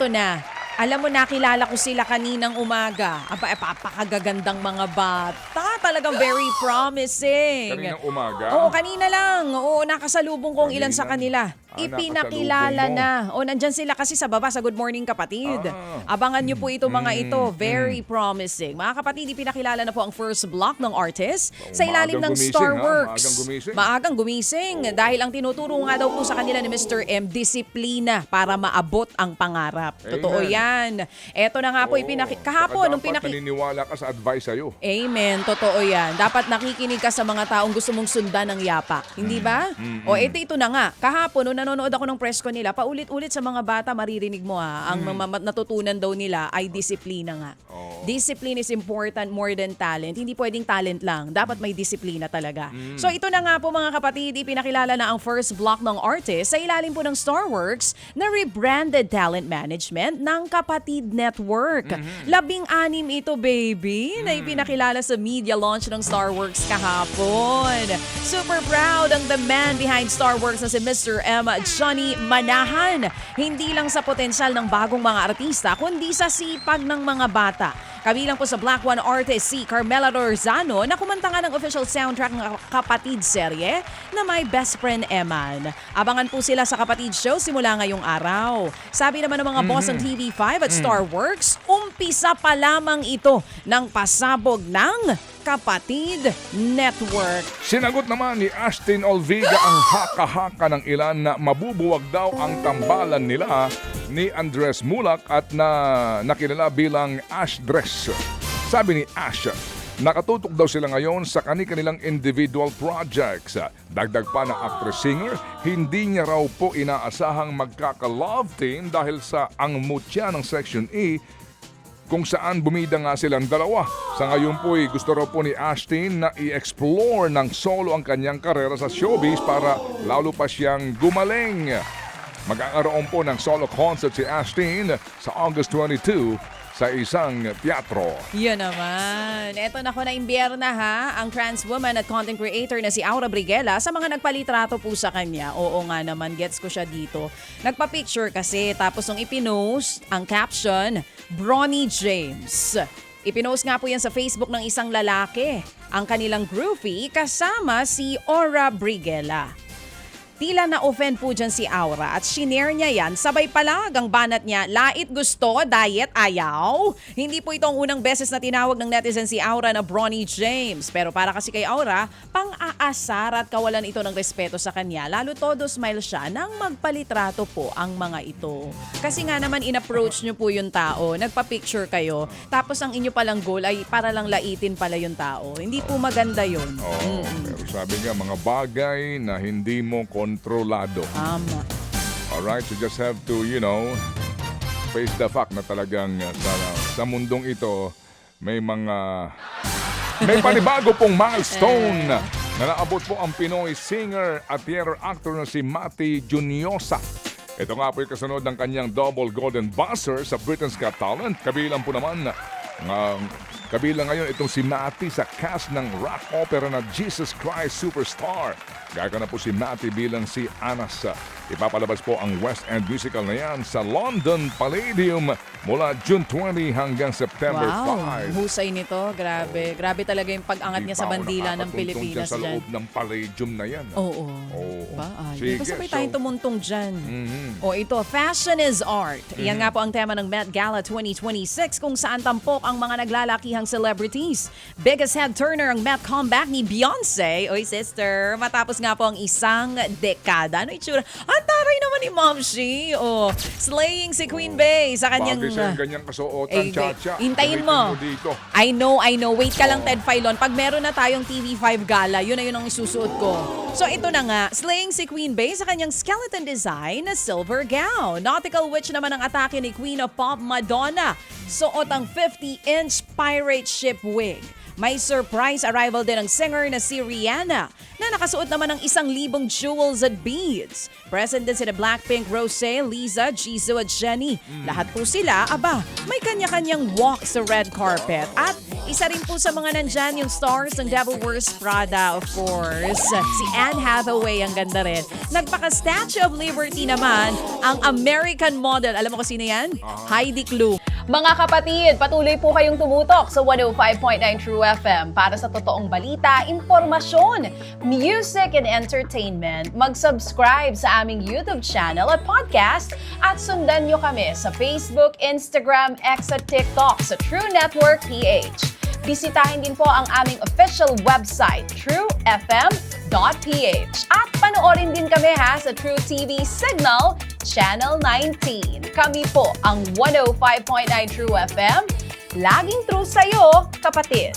eto na. Alam mo, nakilala ko sila kaninang umaga. Aba, papakagagandang mga bata. Talagang very promising. Kaninang umaga? Oo, kanina lang. Oo, nakasalubong ko ang ilan sa kanila. Ipinakilala nakasalubong mo. na. O, nandyan sila kasi sa baba sa Good Morning Kapatid. Abangan nyo po ito mga ito. Very promising. Mga kapatid, ipinakilala na po ang first block ng artist sa ilalim ng Maagang gumising, Starworks. Maagang gumising. Maagang gumising. Dahil ang tinuturo nga daw po sa kanila ni Mr. M, disiplina para maabot ang pangarap. Totoo Amen. yan. Eto na nga po, kahapon, nung naniniwala ka sa advice sa'yo. Amen, totoo yan. Dapat nakikinig ka sa mga taong gusto mong sundan ng yapak. Hindi ba? O ito na nga. Kahapon, nung nanonood ako ng press ko nila, paulit-ulit sa mga bata, maririnig mo ang natutunan daw nila ay disiplina nga. Discipline is important more than talent. Hindi pwedeng talent lang. Dapat may disiplina talaga. So ito na nga po mga kapatid, ipinakilala na ang first block ng artist sa ilalim po ng Starworks na rebranded talent management ng Kapatid Network. 16 ito, baby, na ipinakilala sa media launch ng Starworks kahapon. Super proud ang the man behind Starworks na si Mr. M. Johnny Manahan. Hindi lang sa potensyal ng bagong mga artista, kundi sa sipag ng mga bata. Kabilang po sa Black One artist si Carmela Lorzano na kumanta nga ng official soundtrack ng Kapatid serye na My Best Friend Eman. Abangan po sila sa Kapatid Show simula ngayong araw. Sabi naman ng mga boss ng TV5 at Starworks, umpisa pa lamang ito ng pasabog ng Kapatid Network. Sinagot naman ni Ashtin Olviga ang haka-haka ng ilan na mabubuwag daw ang tambalan nila ni Andres Mulak at nakilala bilang Ash Dress. Sabi ni Ash, nakatutok daw sila ngayon sa kanilang individual projects. Dagdag pa ng actress-singer, hindi niya raw po inaasahang magkaka-love team dahil sa ang mutya ng Section E kung saan bumida nga silang dalawa. Sa ngayon po gusto raw po ni Ashtin na i-explore ng solo ang kanyang karera sa showbiz para lalo pa siyang gumaling. Magkakaroon po ng solo concert si Ashtin sa August 22 sa isang teatro. Yan naman. Eto na ko na imbierna ha, ang trans woman at content creator na si Aura Briguela sa mga nagpalitrato po sa kanya. Oo nga naman, gets ko siya dito. Nagpa-picture kasi tapos nung ipinost ang caption, Bronny James. Ipinost nga po yan sa Facebook ng isang lalaki, ang kanilang groupie kasama si Aura Briguela. Tila na-offend po dyan si Aura at shinare niya yan. Sabay palag ang banat niya, lait gusto, diet ayaw. Hindi po ito ang unang beses na tinawag ng netizen si Aura na Bronny James. Pero para kasi kay Aura, pang-aasar at kawalan ito ng respeto sa kanya. Lalo todo smile siya nang magpalitrato po ang mga ito. Kasi nga naman in-approach niyo po yung tao, nagpa-picture kayo, tapos ang inyo palang goal ay para lang laitin pala yung tao. Hindi po maganda yun. Pero sabi nga, mga bagay na hindi mo kontrolado. Tama. Alright, so just have to, face the fact na talagang sa mundong ito, may panibago pong milestone na naabot po ang Pinoy singer at theater actor na si Mati Juniosa. Ito nga po yung kasunod ng kanyang double golden buzzer sa Britain's Got Talent. Kabilang po naman kabilang ngayon itong si Mati sa cast ng rock opera na Jesus Christ Superstar. Gaya na po si Mati bilang si Anas. Ipapalabas po ang West End musical na yan sa London Palladium mula June 20 hanggang September 5. Husay nito. Grabe. Grabe talaga yung pag-angat niya sa bandila ng Pilipinas sa dyan. loob ng Palladium na yan. Oo. Oo. Sige, basta may tayong tumuntong dyan. O ito, fashion is art. Yan nga po ang tema ng Met Gala 2026 kung saan tampok ang mga naglalakihang celebrities. Biggest head turner ang Met comeback ni Beyonce. Oy, sister. Matapos nga po ang isang dekada. Ano itsura? Ang taray naman ni Momshi. O, slaying si Queen Bey sa kanyang... Bagay sa'yo ganyang kasuotan, Chacha. Hintayin mo. Dito. I know. Wait ka lang, Ted Filon. Pag meron na tayong TV5 gala, yun ang isusuot ko. So ito na nga, slaying si Queen Bey sa kanyang skeleton design na silver gown. Nautical witch naman ang atake ni Queen of Pop Madonna. Suot ang 50-inch pirate ship wig. May surprise arrival din ng singer na si Rihanna na nakasuot naman ng 1,000 jewels at beads. Present din sina Blackpink, Rosé, Lisa, Jisoo at Jennie. Lahat po sila, may kanya-kanyang walk sa red carpet at Isa rin po sa mga nandyan yung stars ng Devil Wears Prada, of course. Si Anne Hathaway, ang ganda rin. Nagpaka-Statue of Liberty naman ang American model. Alam mo kung sino yan? Heidi Klum. Mga kapatid, patuloy po kayong tumutok sa 105.9 True FM para sa totoong balita, impormasyon, music and entertainment. Mag-subscribe sa aming YouTube channel at podcast at sundan nyo kami sa Facebook, Instagram, X at TikTok sa True Network PH. Bisitahin din po ang aming official website, truefm.ph. At panoorin din kami sa True TV Signal, Channel 19. Kami po ang 105.9 True FM. Laging true sa'yo, kapatid.